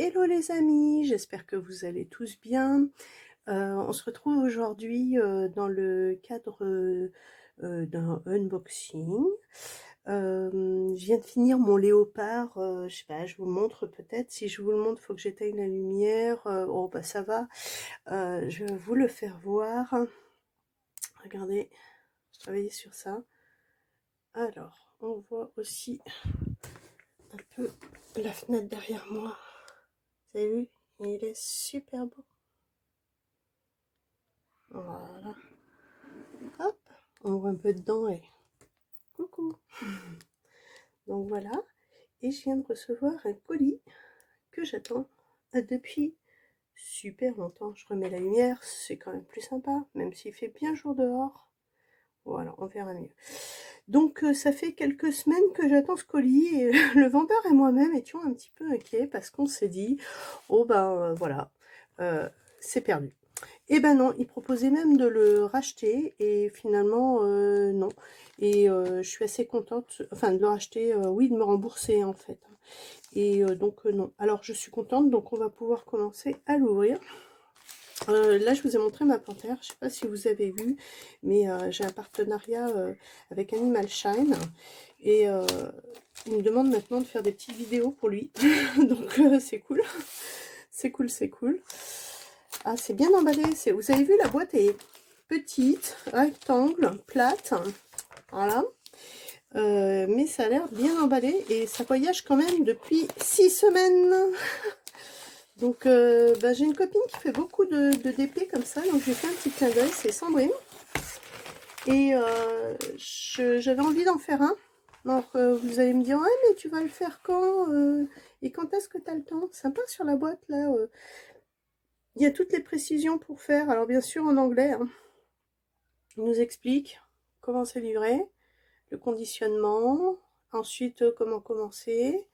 Hello les amis, j'espère que vous allez tous bien. On se retrouve aujourd'hui dans le cadre d'un unboxing. Je viens de finir mon léopard, je sais pas, je vous le montre peut-être. Si je vous le montre, il faut que j'éteigne la lumière. Oh bah ça va, je vais vous le faire voir. Regardez, je travaillais sur ça. Alors, on voit aussi un peu la fenêtre derrière moi. Vous avez vu? Il est super beau. Voilà. Hop, on voit un peu dedans et coucou. Donc voilà. Et je viens de recevoir un colis que j'attends depuis super longtemps. Je remets la lumière, c'est quand même plus sympa, même s'il fait bien jour dehors. Voilà, on verra mieux. Donc ça fait quelques semaines que j'attends ce colis et le vendeur et moi-même étions un petit peu inquiets parce qu'on s'est dit, oh ben voilà, c'est perdu. Eh ben non, il proposait même de le racheter et finalement non. Et je suis assez contente, enfin de le racheter, oui, de me rembourser en fait. Et donc non. Alors je suis contente, donc on va pouvoir commencer à l'ouvrir. Là je vous ai montré ma panthère, je sais pas si vous avez vu, mais j'ai un partenariat avec Animal Shine et il me demande maintenant de faire des petites vidéos pour lui. Donc c'est cool, c'est cool, c'est cool. Ah, c'est bien emballé. Vous avez vu, la boîte est petite, rectangle, plate. Voilà. Mais ça a l'air bien emballé et ça voyage quand même depuis 6 semaines. Donc, bah, j'ai une copine qui fait beaucoup de DP comme ça, donc j'ai fait un petit clin d'œil, c'est Sandrine. Et j'avais envie d'en faire un. Donc, vous allez me dire, ouais, mais tu vas le faire quand et quand est-ce que tu as le temps? Sympa sur la boîte, là. Il y a toutes les précisions pour faire. Alors, bien sûr, en anglais, hein. Il nous explique comment c'est livré, le conditionnement, ensuite comment commencer.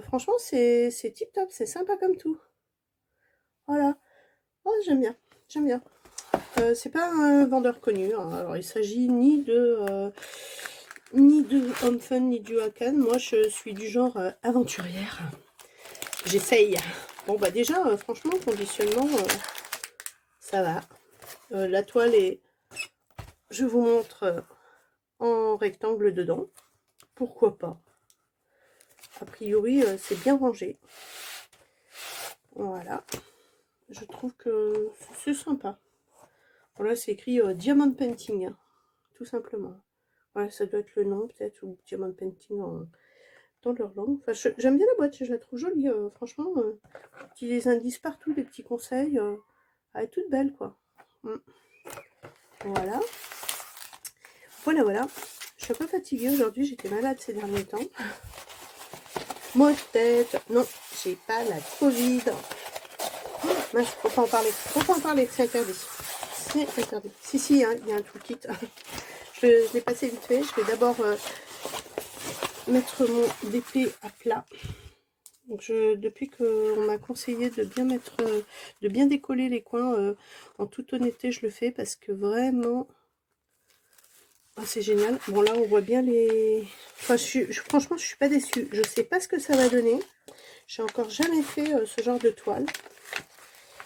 Franchement, c'est tip top, c'est sympa comme tout. Voilà. Oh, j'aime bien, j'aime bien. C'est pas un vendeur connu, hein. Alors, il s'agit ni de Home Fun, ni du Hakan. Moi, je suis du genre aventurière. J'essaye. Bon, bah déjà, franchement, le conditionnement, ça va. La toile est... Je vous montre en rectangle dedans. Pourquoi pas? A priori, c'est bien rangé. Voilà. Je trouve que c'est sympa. Voilà, c'est écrit Diamond Painting, hein, tout simplement. Voilà, ça doit être le nom, peut-être, ou Diamond Painting dans leur langue. Enfin, j'aime bien la boîte, je la trouve jolie. Franchement, petits indices partout, des petits conseils. Elle est toute belle, quoi. Voilà. Voilà, voilà. Je suis un peu fatiguée aujourd'hui, j'étais malade ces derniers temps. Maux de tête. Non, j'ai pas la Covid. Mince, faut pas en parler. Faut pas en parler, c'est interdit. C'est interdit. Si, si, hein, il y a un toolkit. Je l'ai passé vite fait. Je vais d'abord mettre mon DP à plat. Donc depuis qu'on m'a conseillé de bien mettre, de bien décoller les coins, en toute honnêteté, je le fais parce que vraiment, ah, c'est génial. Bon, là, on voit bien les... Enfin, franchement, je suis pas déçue. Je sais pas ce que ça va donner. J'ai encore jamais fait ce genre de toile.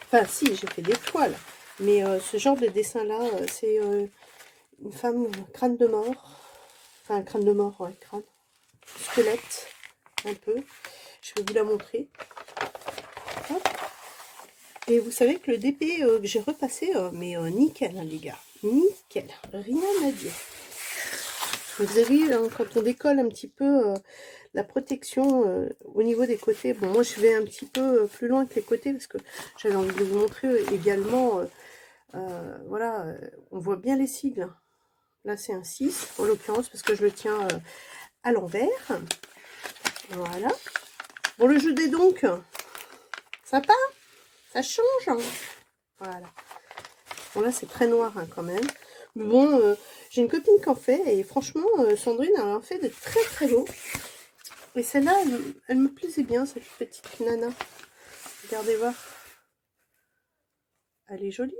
Enfin, si, j'ai fait des toiles. Mais ce genre de dessin-là, c'est une femme, crâne de mort. Enfin, crâne de mort, ouais, crâne. Squelette, un peu. Je vais vous la montrer. Hop. Et vous savez que le DP que j'ai repassé, mais nickel, hein, les gars. Nickel. Rien à dire. Vous avez vu, hein, quand on décolle un petit peu la protection au niveau des côtés. Bon, moi, je vais un petit peu plus loin que les côtés parce que j'avais envie de vous montrer également... voilà, on voit bien les sigles. Là, c'est un 6, en l'occurrence, parce que je le tiens à l'envers. Voilà. Bon, le jeu des donc, sympa, ça change. Voilà. Bon, là, c'est très noir hein, quand même. Mais bon, j'ai une copine qui en fait, et franchement, Sandrine, elle en fait de très très beaux. Et celle-là, elle me plaisait bien, cette petite nana. Regardez voir. Elle est jolie.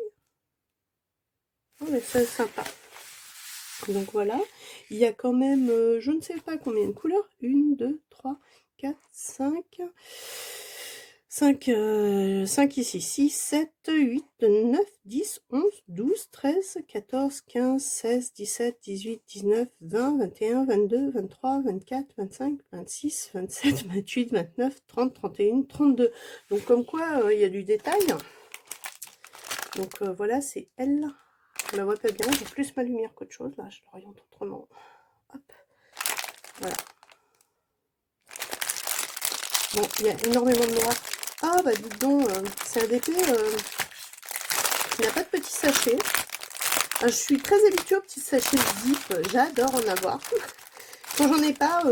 Oh, mais c'est sympa. Donc voilà, il y a quand même, je ne sais pas combien de couleurs, 1, 2, 3, 4, 5, 5, 5 ici, 6, 7, 8, 9, 10, 11, 12, 13, 14, 15, 16, 17, 18, 19, 20, 21, 22, 23, 24, 25, 26, 27, 28, 29, 30, 31, 32. Donc comme quoi, il y a du détail. Donc voilà, c'est elle. On la voit pas bien, j'ai plus ma lumière qu'autre chose. Là, je l'oriente autrement. Hop, voilà. Bon, il y a énormément de noir. Ah bah dis donc, c'est un DP qui n'a pas de petit sachet. Je suis très habituée aux petits sachets zip, j'adore en avoir. Quand j'en ai pas,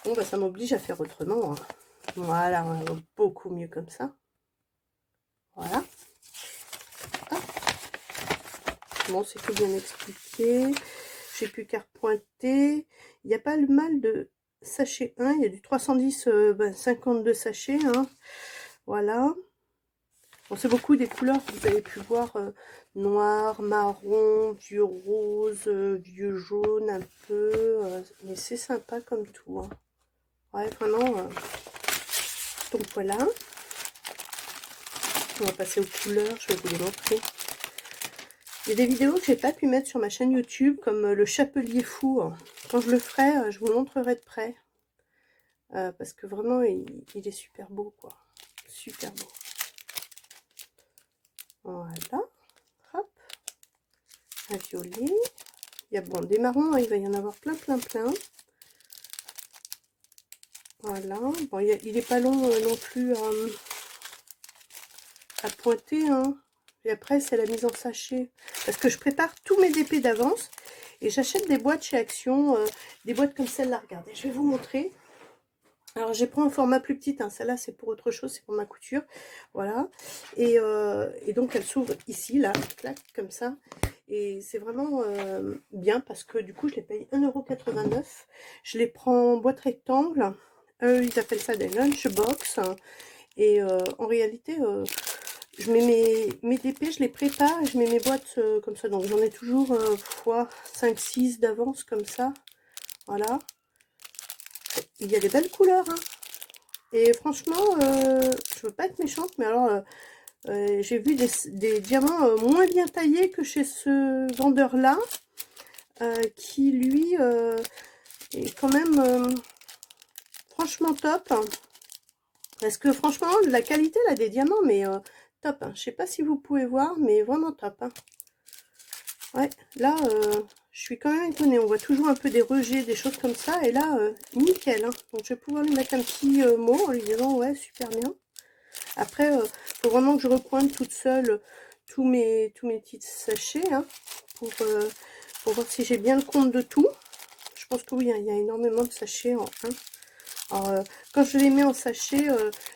bon bah ça m'oblige à faire autrement. Hein. Voilà, on va beaucoup mieux comme ça. Voilà. Hop. Bon, c'est tout bien expliqué. J'ai plus qu'à repointer. Il n'y a pas le mal de sachet 1, il y a du 310, 52 sachets. Hein. Voilà. Bon, c'est beaucoup des couleurs que vous avez pu voir, noir, marron, vieux rose, vieux jaune un peu, mais c'est sympa comme tout. Hein. Ouais, vraiment. Donc voilà. On va passer aux couleurs, je vais vous les montrer. Il y a des vidéos que j'ai pas pu mettre sur ma chaîne YouTube, comme le chapelier fou. Quand je le ferai, je vous le montrerai de près. Parce que vraiment, il est super beau, quoi. Super beau. Voilà. Hop. Un violet. Il y a bon, des marrons, hein, il va y en avoir plein, plein, plein. Voilà. Bon, il est pas long non plus à pointer. Hein. Et après, c'est la mise en sachet. Parce que je prépare tous mes DP d'avance. Et j'achète des boîtes chez Action. Des boîtes comme celle-là. Regardez, je vais vous montrer. Alors, j'ai pris un format plus petit. Hein. Celle-là, c'est pour autre chose. C'est pour ma couture. Voilà. Et donc, elle s'ouvre ici, là. Clac, comme ça. Et c'est vraiment bien parce que du coup, je les paye 1,89 €. Je les prends en boîte rectangle. Eux, ils appellent ça des lunchbox. Et en réalité, je mets mes DP, je les prépare et je mets mes boîtes comme ça. Donc, j'en ai toujours fois 5-6 d'avance comme ça. Voilà. Il y a des belles couleurs. Hein. Et franchement, je veux pas être méchante, mais alors, j'ai vu des diamants moins bien taillés que chez ce vendeur-là. Qui lui est quand même franchement top. Hein. Parce que franchement, la qualité là des diamants, mais top. Hein. Je sais pas si vous pouvez voir, mais vraiment top. Hein. Ouais, là, je suis quand même étonnée. On voit toujours un peu des rejets, des choses comme ça. Et là, nickel. Hein. Donc, je vais pouvoir lui mettre un petit mot en lui disant, ouais, super bien. Après, faut vraiment que je repointe toute seule tous mes petits sachets. Hein, pour voir si j'ai bien le compte de tout. Je pense que oui, hein, il y a énormément de sachets en 1. Alors, quand je les mets en sachet,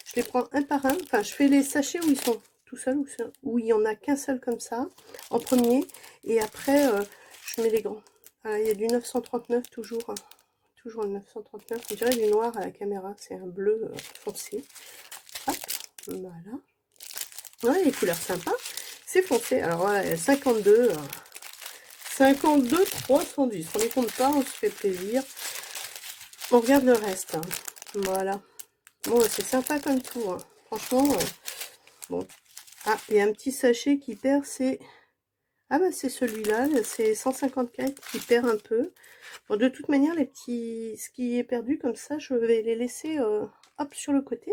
je les prends un par un. Enfin, je fais les sachets où ils sont tout seuls, où il n'y en a qu'un seul comme ça, en premier. Et après, je mets les grands. Voilà, il y a du 939 toujours. Hein, toujours le 939. On dirait du noir à la caméra. C'est un bleu foncé. Hop, voilà. Ouais, les couleurs sympas. C'est foncé. Alors, voilà, 52. 52, 310. On les compte pas, on se fait plaisir. On regarde le reste. Hein. Voilà. Bon, c'est sympa comme tout. Hein. Franchement, bon. Ah, il y a un petit sachet qui perd, c'est... Ah bah c'est celui-là, c'est 154 qui perd un peu. Bon, de toute manière, les petits... ce qui est perdu comme ça, je vais les laisser hop sur le côté.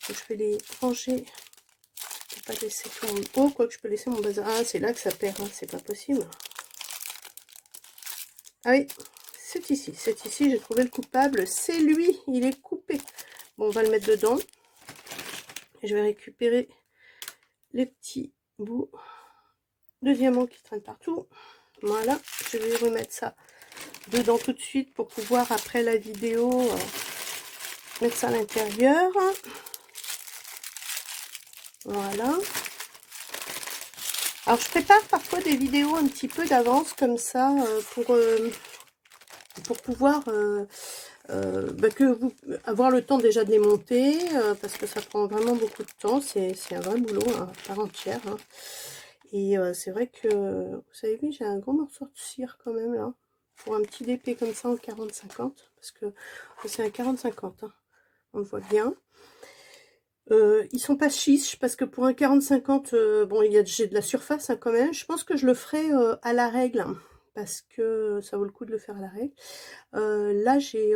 Donc, je vais les ranger pour pas laisser tout mon... Oh, quoi que je peux laisser mon bazar. Ah, c'est là que ça perd, hein. C'est pas possible. Ah oui, c'est ici, j'ai trouvé le coupable, c'est lui, il est coupé. Bon, on va le mettre dedans. Et je vais récupérer les petits bouts de diamants qui traînent partout. Voilà, je vais remettre ça dedans tout de suite pour pouvoir, après la vidéo, mettre ça à l'intérieur. Voilà. Alors, je prépare parfois des vidéos un petit peu d'avance comme ça pour pouvoir avoir le temps déjà de les monter parce que ça prend vraiment beaucoup de temps. C'est un vrai boulot hein, à part entière. Hein. Et c'est vrai que, vous avez vu, j'ai un gros morceau de cire quand même là. Pour un petit DP comme ça en 40-50. Parce que c'est un 40-50. Hein. On le voit bien. Ils sont pas chiches parce que pour un 40-50, bon, j'ai de la surface hein, quand même. Je pense que je le ferai à la règle hein, parce que ça vaut le coup de le faire à la règle. Là, j'ai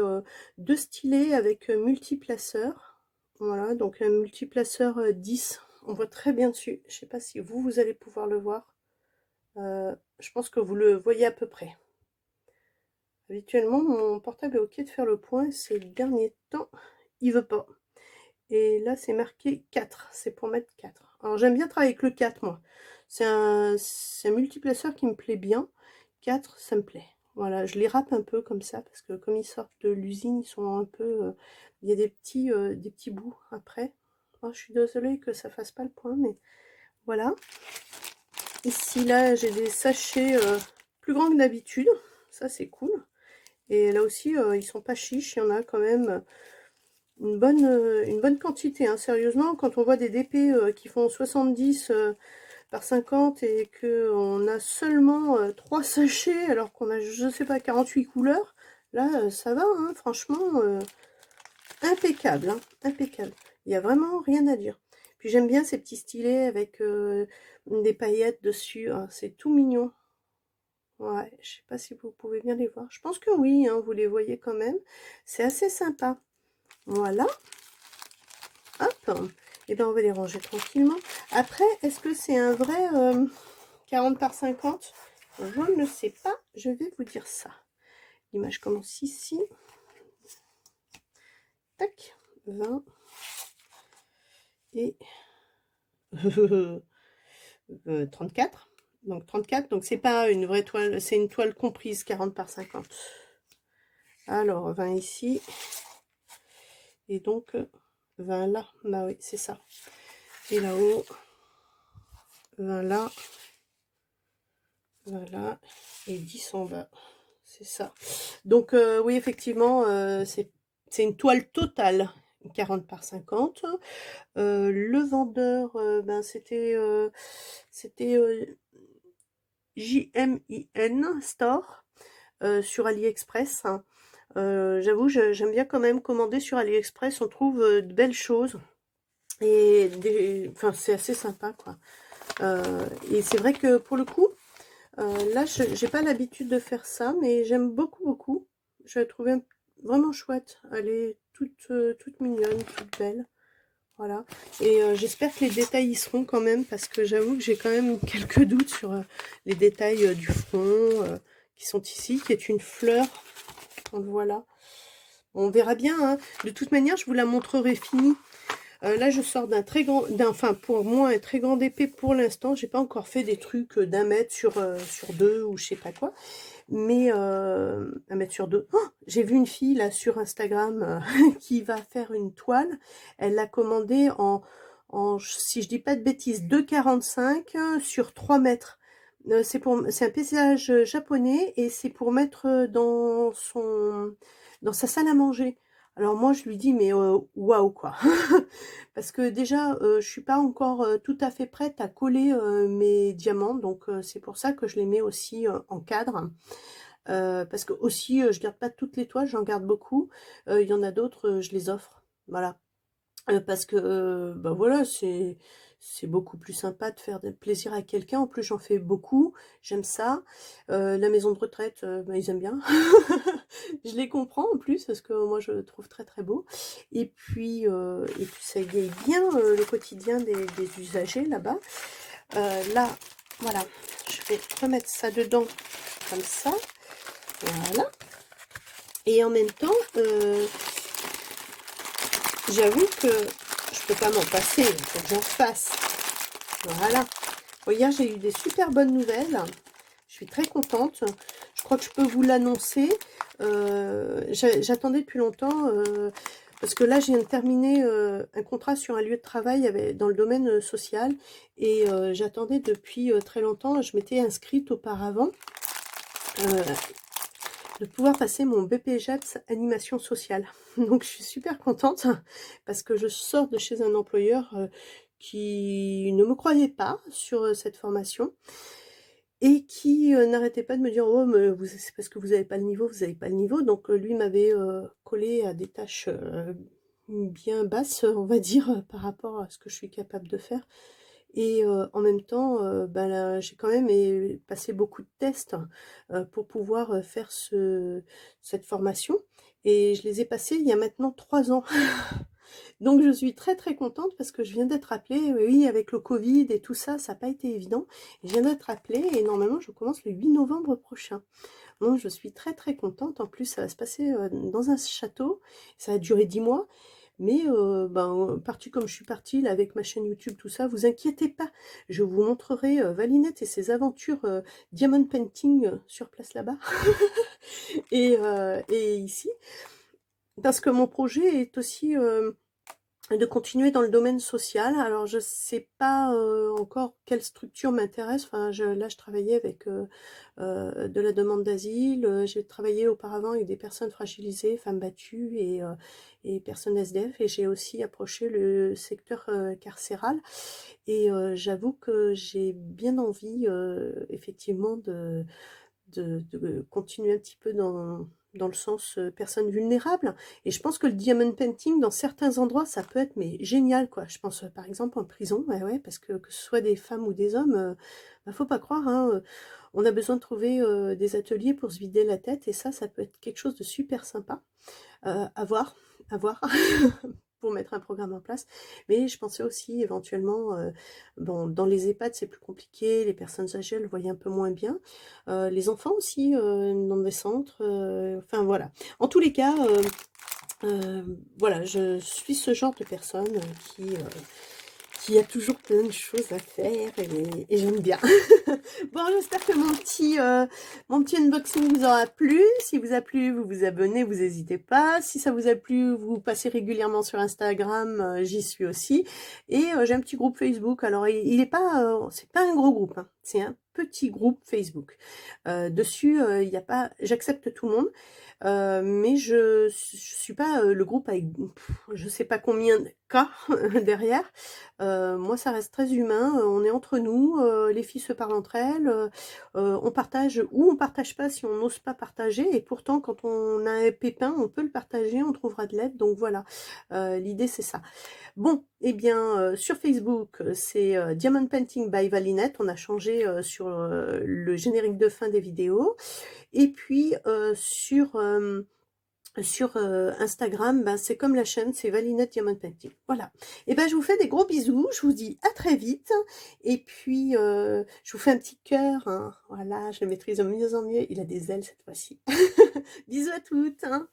deux stylets avec multiplaceur. Voilà, donc un multiplaceur 10. On voit très bien dessus. Je sais pas si vous allez pouvoir le voir. Je pense que vous le voyez à peu près. Habituellement, mon portable est ok de faire le point. Et ces derniers temps, il veut pas. Et là, c'est marqué 4. C'est pour mettre 4. Alors, j'aime bien travailler avec le 4, moi. C'est un multiplaceur qui me plaît bien. 4, ça me plaît. Voilà, je les râpe un peu comme ça, parce que comme ils sortent de l'usine, ils sont un peu... il y a des petits bouts après. Oh, je suis désolée que ça fasse pas le point, mais voilà. Ici, là, j'ai des sachets plus grands que d'habitude. Ça, c'est cool. Et là aussi, ils sont pas chiches. Il y en a quand même une bonne quantité. Hein. Sérieusement, quand on voit des DP qui font 70 par 50 et qu'on a seulement 3 sachets alors qu'on a, je sais pas, 48 couleurs, là, ça va. Hein, franchement, impeccable. Hein, impeccable. Il n'y a vraiment rien à dire. Puis j'aime bien ces petits stylets avec des paillettes dessus. Hein, c'est tout mignon. Ouais, je sais pas si vous pouvez bien les voir. Je pense que oui, hein, vous les voyez quand même. C'est assez sympa. Voilà. Hop. Et bien on va les ranger tranquillement. Après, est-ce que c'est un vrai 40 par 50? Je ne sais pas. Je vais vous dire ça. L'image commence ici. Tac. 20. Et 34. Donc 34, donc c'est pas une vraie toile, c'est une toile comprise 40 par 50. Alors 20 ici. Et donc 20 là. Bah oui, c'est ça. Et là-haut, 20 là. 20 là. Et 10 en bas. C'est ça. Donc oui, effectivement, c'est une toile totale. 40 par 50. Le vendeur, ben, c'était JMIN Store sur AliExpress. Hein. J'avoue, j'aime bien quand même commander sur AliExpress. On trouve de belles choses. Et enfin, c'est assez sympa, quoi. Et c'est vrai que pour le coup, là, j'ai pas l'habitude de faire ça, mais j'aime beaucoup, beaucoup. Je l'ai trouvée vraiment chouette. Elle est toute mignonne, toute belle. Voilà. Et j'espère que les détails y seront quand même, parce que j'avoue que j'ai quand même quelques doutes sur les détails du front qui sont ici, qui est une fleur. Donc voilà. On verra bien. Hein. De toute manière, je vous la montrerai finie. Là, je sors enfin pour moi, un très grand épée pour l'instant. J'ai pas encore fait des trucs d'un mètre sur deux ou je sais pas quoi. Mais un mètre sur deux. Oh, j'ai vu une fille là sur Instagram qui va faire une toile. Elle l'a commandée si je dis pas de bêtises, 2,45 sur 3 mètres. C'est un paysage japonais et c'est pour mettre dans sa salle à manger. Alors moi je lui dis mais waouh quoi. Parce que déjà je suis pas encore tout à fait prête à coller mes diamants, donc c'est pour ça que je les mets aussi en cadre. Parce que aussi je garde pas toutes les toiles, j'en garde beaucoup. Il y en a d'autres, je les offre. Voilà. Parce que bah voilà, c'est beaucoup plus sympa de faire plaisir à quelqu'un. En plus, j'en fais beaucoup, j'aime ça. La maison de retraite, bah, ils aiment bien. Je les comprends en plus, parce que moi, je le trouve très très beau. Et puis ça égaye bien le quotidien des usagers là-bas. Là, voilà, je vais remettre ça dedans, comme ça. Voilà. Et en même temps, j'avoue que je peux pas m'en passer, il faut que j'en fasse. Voilà. Bon, hier, j'ai eu des super bonnes nouvelles. Je suis très contente. Je crois que je peux vous l'annoncer. J'attendais depuis longtemps, parce que là, je viens de terminer un contrat sur un lieu de travail dans le domaine social. Et j'attendais depuis très longtemps. Je m'étais inscrite auparavant. De pouvoir passer mon BPJEPS animation sociale. Donc je suis super contente parce que je sors de chez un employeur qui ne me croyait pas sur cette formation et qui n'arrêtait pas de me dire oh mais c'est parce que vous n'avez pas le niveau, vous n'avez pas le niveau. Donc lui m'avait collé à des tâches bien basse, on va dire, par rapport à ce que je suis capable de faire. Et en même temps, bah, là, j'ai quand même passé beaucoup de tests pour pouvoir faire cette formation. Et je les ai passés il y a maintenant 3 ans. Donc je suis très très contente parce que je viens d'être appelée, oui, avec le Covid et tout ça, ça n'a pas été évident. Je viens d'être appelée et normalement je commence le 8 novembre prochain. Donc je suis très très contente. En plus, ça va se passer dans un château. Ça va durer 10 mois. Mais partie comme je suis partie là, avec ma chaîne YouTube, tout ça, vous inquiétez pas. Je vous montrerai Valinette et ses aventures diamond painting sur place là-bas. Et ici. Parce que mon projet est aussi de continuer dans le domaine social. Alors je sais pas encore quelle structure m'intéresse. Enfin, là je travaillais avec de la demande d'asile. J'ai travaillé auparavant avec des personnes fragilisées, femmes battues et personnes SDF. Et j'ai aussi approché le secteur carcéral. Et j'avoue que j'ai bien envie effectivement de continuer un petit peu dans le sens personnes vulnérables. Et je pense que le diamond painting, dans certains endroits, ça peut être mais génial, quoi. Je pense par exemple en prison, ouais, parce que ce soit des femmes ou des hommes, bah, faut pas croire, hein, on a besoin de trouver des ateliers pour se vider la tête, et ça peut être quelque chose de super sympa. À voir, à voir. Pour mettre un programme en place. Mais je pensais aussi éventuellement, bon, dans les EHPAD c'est plus compliqué, les personnes âgées le voyaient un peu moins bien, les enfants aussi dans des centres, enfin voilà. En tous les cas, voilà, je suis ce genre de personne qui a toujours plein de choses à faire et j'aime bien. Bon, j'espère que mon petit unboxing vous aura plu. Si vous a plu, vous vous abonnez, vous n'hésitez pas. Si ça vous a plu, vous passez régulièrement sur Instagram, j'y suis aussi. Et j'ai un petit groupe Facebook. Alors, il est pas, c'est pas un gros groupe, hein. C'est un petit groupe Facebook. Dessus, il y a pas, j'accepte tout le monde. Mais je suis pas le groupe avec je sais pas combien de cas derrière. Moi ça reste très humain, on est entre nous, les filles se parlent entre elles, on partage ou on partage pas si on n'ose pas partager, et pourtant quand on a un pépin on peut le partager, on trouvera de l'aide. Donc voilà, l'idée c'est ça. Bon, eh bien, sur Facebook, c'est Diamond Painting by Valinette. On a changé sur le générique de fin des vidéos. Et puis sur Instagram, ben, c'est comme la chaîne, c'est Valinette Diamond Painting. Voilà. Et ben je vous fais des gros bisous, je vous dis à très vite. Et puis je vous fais un petit cœur, hein. Voilà, je le maîtrise de mieux en mieux. Il a des ailes cette fois-ci. Bisous à toutes, hein.